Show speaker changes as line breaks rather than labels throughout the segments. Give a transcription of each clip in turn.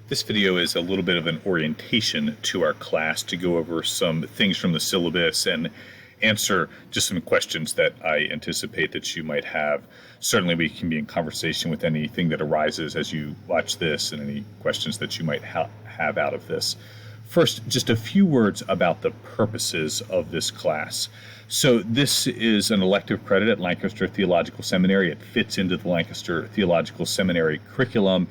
This video is a little bit of an orientation to our class to go over some things from the syllabus and answer just some questions that I anticipate that you might have. Certainly we can be in conversation with anything that arises as you watch this and any questions that you might have out of this. First, just a few words about the purposes of this class. So this is an elective credit at Lancaster Theological Seminary. It fits into the Lancaster Theological Seminary curriculum,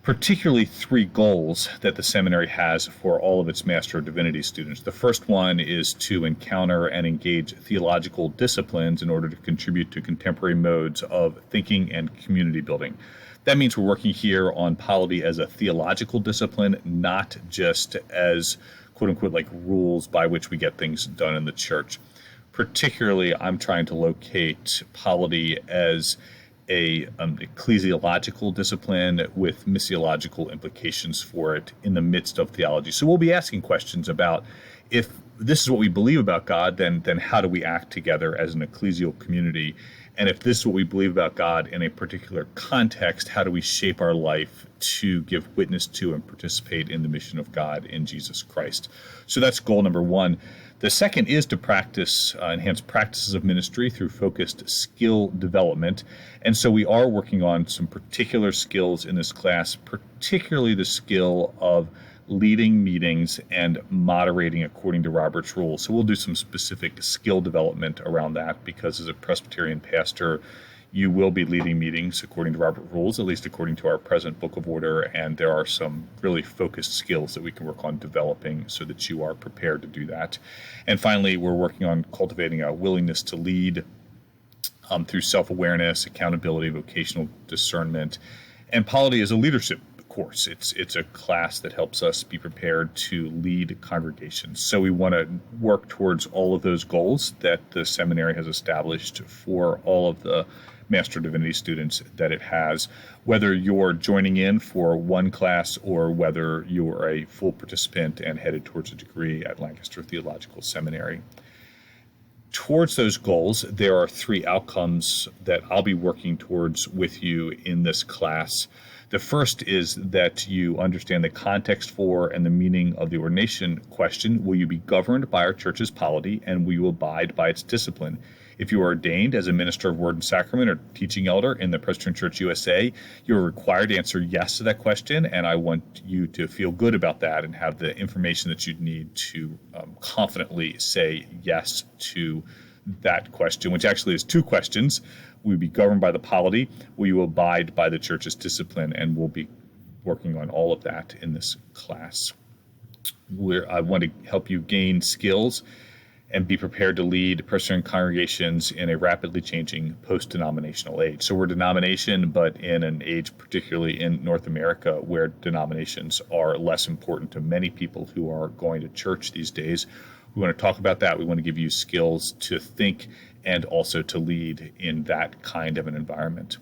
particularly three goals that the seminary has for all of its Master of Divinity students. The first one is to encounter and engage theological disciplines in order to contribute to contemporary modes of thinking and community building. That means we're working here on polity as a theological discipline, not just as quote-unquote like rules by which we get things done in the church. Particularly, I'm trying to locate polity as a ecclesiological discipline with missiological implications for it in the midst of theology. So we'll be asking questions about, if this is what we believe about God, then how do we act together as an ecclesial community? And if this is what we believe about God in a particular context, how do we shape our life to give witness to and participate in the mission of God in Jesus Christ? So that's goal number one. The second is to practice, enhance practices of ministry through focused skill development. And so we are working on some particular skills in this class, particularly the skill of leading meetings and moderating according to Robert's rules. So we'll do some specific skill development around that, because as a Presbyterian pastor, you will be leading meetings according to Robert's rules, at least according to our present book of order, and there are some really focused skills that we can work on developing so that you are prepared to do that. And finally, we're working on cultivating a willingness to lead through self-awareness, accountability, vocational discernment, and polity as a leadership course. It's a class that helps us be prepared to lead congregations. So we want to work towards all of those goals that the seminary has established for all of the Master of Divinity students that it has, whether you're joining in for one class or whether you're a full participant and headed towards a degree at Lancaster Theological Seminary. Towards those goals, there are three outcomes that I'll be working towards with you in this class. The first is that you understand the context for and the meaning of the ordination question. Will you be governed by our church's polity, and will you abide by its discipline? If you are ordained as a minister of word and sacrament or teaching elder in the Presbyterian Church USA, you're required to answer yes to that question, and I want you to feel good about that and have the information that you'd need to confidently say yes to that question, which actually is two questions. Will you be governed by the polity? Will you abide by the church's discipline? And we'll be working on all of that in this class. I want to help you gain skills and be prepared to lead Presbyterian congregations in a rapidly changing post-denominational age. So we're denomination, but in an age, particularly in North America, where denominations are less important to many people who are going to church these days. We want to talk about that. We want to give you skills to think and also to lead in that kind of an environment.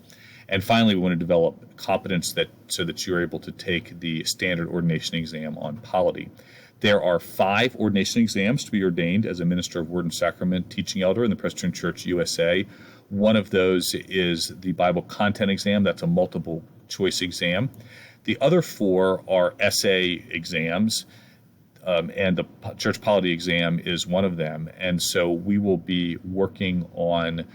And finally, we want to develop competence so that you're able to take the standard ordination exam on polity. There are 5 ordination exams to be ordained as a minister of word and sacrament teaching elder in the Presbyterian Church USA. One of those is the Bible content exam. That's a multiple choice exam. The other 4 are essay exams. And the church polity exam is one of them. And so we will be working on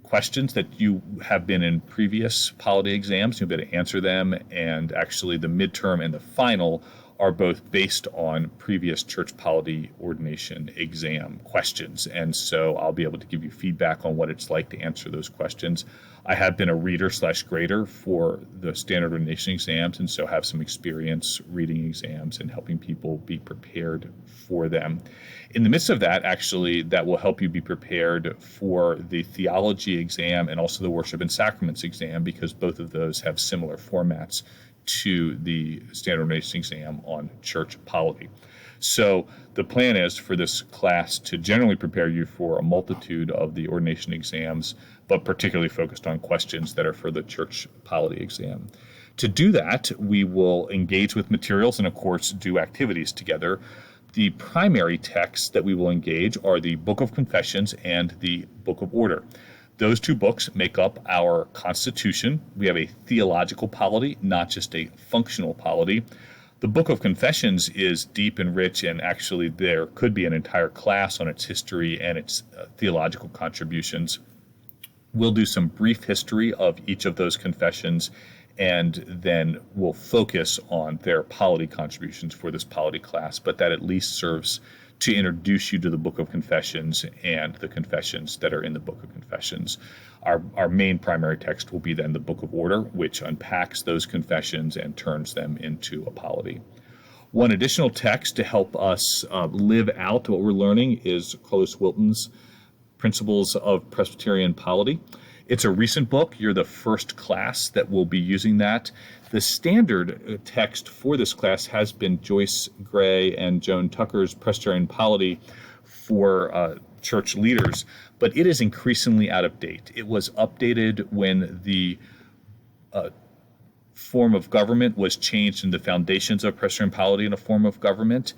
questions that you have been in previous polity exams. You'll be able to answer them. And actually the midterm and the final are both based on previous church polity ordination exam questions. And so I'll be able to give you feedback on what it's like to answer those questions. I have been a reader/grader for the standard ordination exams, and so have some experience reading exams and helping people be prepared for them. In the midst of that, actually, that will help you be prepared for the theology exam and also the worship and sacraments exam, because both of those have similar formats to the standard ordination exam on church polity. So the plan is for this class to generally prepare you for a multitude of the ordination exams, but particularly focused on questions that are for the church polity exam. To do that, we will engage with materials and, of course, do activities together. The primary texts that we will engage are the Book of Confessions and the Book of Order. Those two books make up our Constitution. We have a theological polity, not just a functional polity. The Book of Confessions is deep and rich, and actually there could be an entire class on its history and its theological contributions. We'll do some brief history of each of those confessions, and then we'll focus on their polity contributions for this polity class, but that at least serves to introduce you to the Book of Confessions and the confessions that are in the Book of Confessions. Our main primary text will be then the Book of Order, which unpacks those confessions and turns them into a polity. One additional text to help us live out what we're learning is Carlos Wilton's Principles of Presbyterian Polity. It's a recent book. You're the first class that will be using that. The standard text for this class has been Joyce Gray and Joan Tucker's Presbyterian Polity for church leaders, but it is increasingly out of date. It was updated when the form of government was changed in the foundations of Presbyterian Polity in a form of government.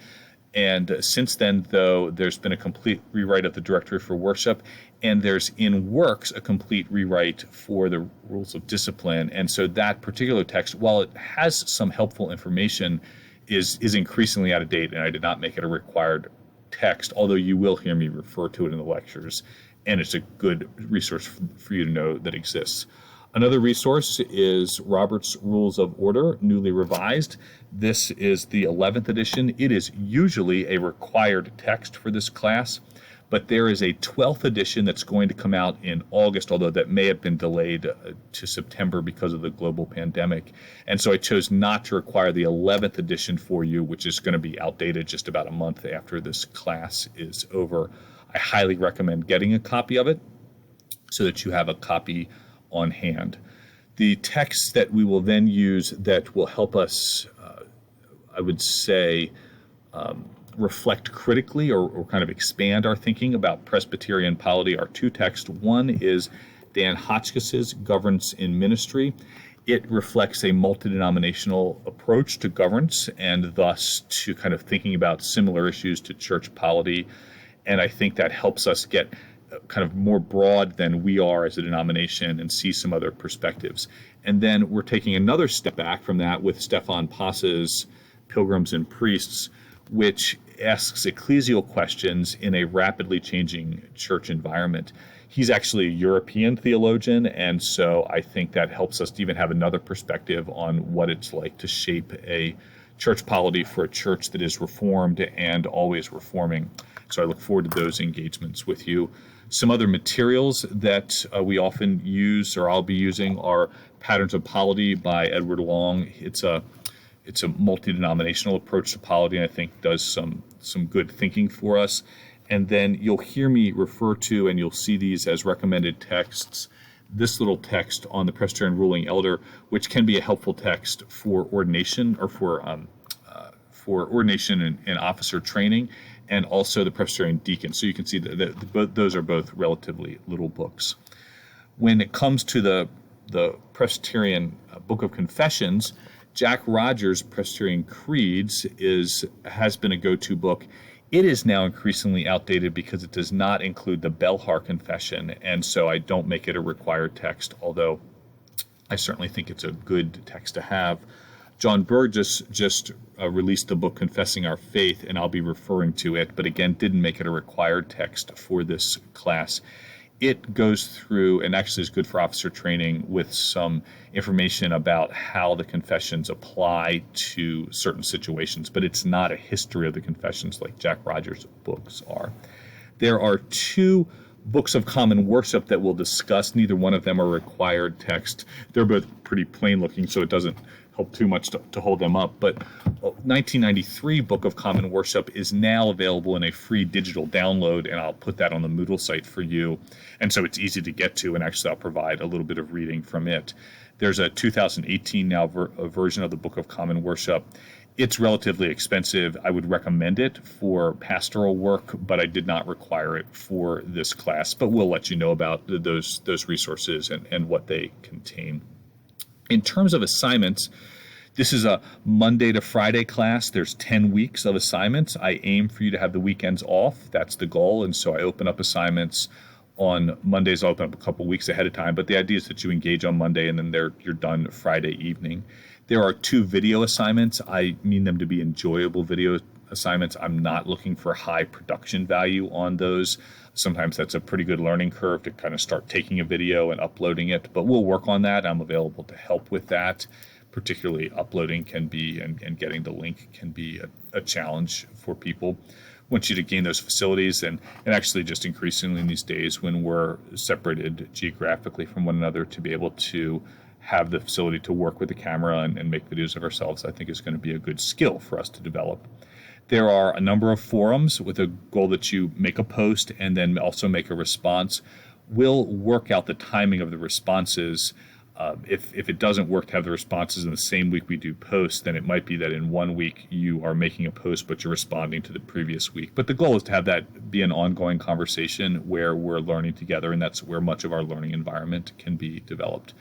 And since then, though, there's been a complete rewrite of the Directory for Worship, and there's in Works a complete rewrite for the Rules of Discipline. And so that particular text, while it has some helpful information, is increasingly out of date, and I did not make it a required text, although you will hear me refer to it in the lectures, and it's a good resource for you to know that exists. Another resource is Robert's Rules of Order, newly revised. This is the 11th edition. It is usually a required text for this class, but there is a 12th edition that's going to come out in August, although that may have been delayed to September because of the global pandemic. And so I chose not to require the 11th edition for you, which is going to be outdated just about a month after this class is over. I highly recommend getting a copy of it so that you have a copy on hand. The texts that we will then use that will help us, I would say, reflect critically or kind of expand our thinking about Presbyterian polity are two texts. One is Dan Hotchkiss's Governance in Ministry. It reflects a multi-denominational approach to governance and thus to kind of thinking about similar issues to church polity. And I think that helps us get kind of more broad than we are as a denomination and see some other perspectives. And then we're taking another step back from that with Stefan Passa's Pilgrims and Priests, which asks ecclesial questions in a rapidly changing church environment. He's actually a European theologian, and so I think that helps us to even have another perspective on what it's like to shape a church polity for a church that is reformed and always reforming. So I look forward to those engagements with you. Some other materials that we often use, or I'll be using, are Patterns of Polity by Edward Long. It's a multi-denominational approach to polity, and I think does some good thinking for us. And then you'll hear me refer to, and you'll see these as recommended texts, this little text on the Presbyterian Ruling Elder, which can be a helpful text for ordination or for ordination and officer training, and also the Presbyterian Deacon. So you can see that those are both relatively little books. When it comes to the Presbyterian Book of Confessions, Jack Rogers' Presbyterian Creeds has been a go-to book. It is now increasingly outdated because it does not include the Belhar Confession, and so I don't make it a required text, although I certainly think it's a good text to have. John Burgess just released the book Confessing Our Faith, and I'll be referring to it, but again, didn't make it a required text for this class. It goes through, and actually is good for officer training, with some information about how the confessions apply to certain situations, but it's not a history of the confessions like Jack Rogers' books are. There are two books of common worship that we'll discuss. Neither one of them are required text. They're both pretty plain looking, so it doesn't help too much to hold them up. But 1993 Book of Common Worship is now available in a free digital download, and I'll put that on the Moodle site for you. And so it's easy to get to, and actually I'll provide a little bit of reading from it. There's a 2018 now version of the Book of Common Worship. It's relatively expensive. I would recommend it for pastoral work, but I did not require it for this class. But we'll let you know about those resources and what they contain. In terms of assignments, this is a Monday to Friday class. There's 10 weeks of assignments. I aim for you to have the weekends off. That's the goal. And so I open up assignments on Mondays. I'll open up a couple weeks ahead of time, but the idea is that you engage on Monday and then you're done Friday evening. There are 2 video assignments. I mean them to be enjoyable video assignments. I'm not looking for high production value on those. Sometimes that's a pretty good learning curve to kind of start taking a video and uploading it, but we'll work on that. I'm available to help with that. Particularly uploading can be, and getting the link can be a challenge for people. Want you to gain those facilities, and actually just increasingly in these days when we're separated geographically from one another, to be able to have the facility to work with the camera and make videos of ourselves, I think is going to be a good skill for us to develop. There are a number of forums with a goal that you make a post and then also make a response. We'll work out the timing of the responses. If it doesn't work to have the responses in the same week we do posts, then it might be that in one week you are making a post, but you're responding to the previous week. But the goal is to have that be an ongoing conversation where we're learning together, and that's where much of our learning environment can be developed.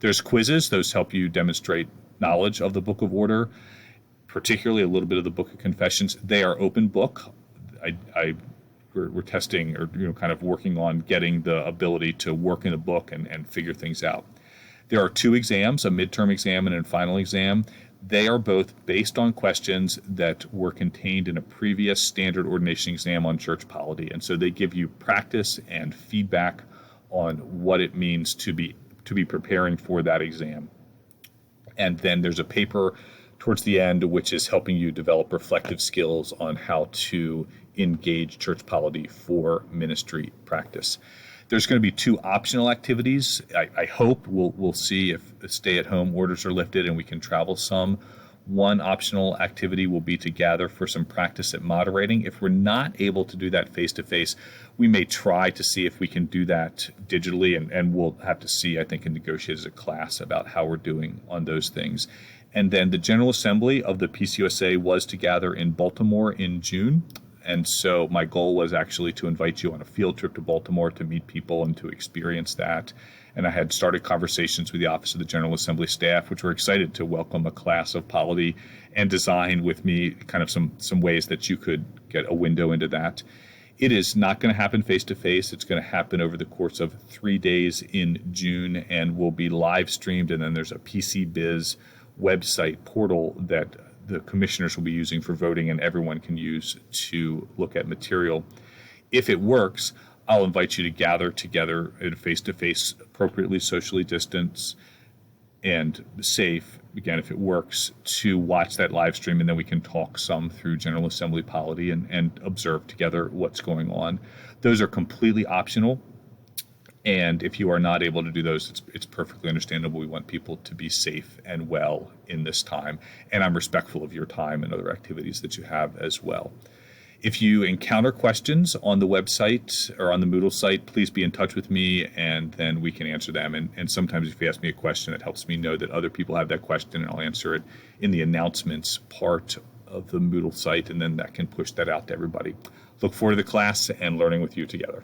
There's quizzes. Those help you demonstrate knowledge of the Book of Order, particularly a little bit of the Book of Confessions. They are open book. We're testing, or kind of working on getting the ability to work in the book and figure things out. There are 2 exams, a midterm exam and a final exam. They are both based on questions that were contained in a previous standard ordination exam on church polity. And so they give you practice and feedback on what it means to be preparing for that exam. And then there's a paper towards the end, which is helping you develop reflective skills on how to engage church polity for ministry practice. There's going to be 2 optional activities. I hope we'll see if stay-at-home orders are lifted and we can travel some. One optional activity will be to gather for some practice at moderating. If we're not able to do that face-to-face, we may try to see if we can do that digitally, and we'll have to see, I think, and negotiate as a class about how we're doing on those things. And then the General Assembly of the PCUSA was to gather in Baltimore in June. And so my goal was actually to invite you on a field trip to Baltimore to meet people and to experience that. And I had started conversations with the Office of the General Assembly staff, which were excited to welcome a class of polity and design with me, kind of some ways that you could get a window into that. It is not going to happen face-to-face. It's going to happen over the course of 3 days in June and will be live streamed. And then there's a PC Biz website portal that the commissioners will be using for voting and everyone can use to look at material. If it works, I'll invite you to gather together in a face-to-face, appropriately socially distanced and safe, again, if it works, to watch that live stream, and then we can talk some through General Assembly polity and observe together what's going on. Those are completely optional. And if you are not able to do those, it's perfectly understandable. We want people to be safe and well in this time. And I'm respectful of your time and other activities that you have as well. If you encounter questions on the website or on the Moodle site, please be in touch with me and then we can answer them. And sometimes if you ask me a question, it helps me know that other people have that question, and I'll answer it in the announcements part of the Moodle site, and then that can push that out to everybody. Look forward to the class and learning with you together.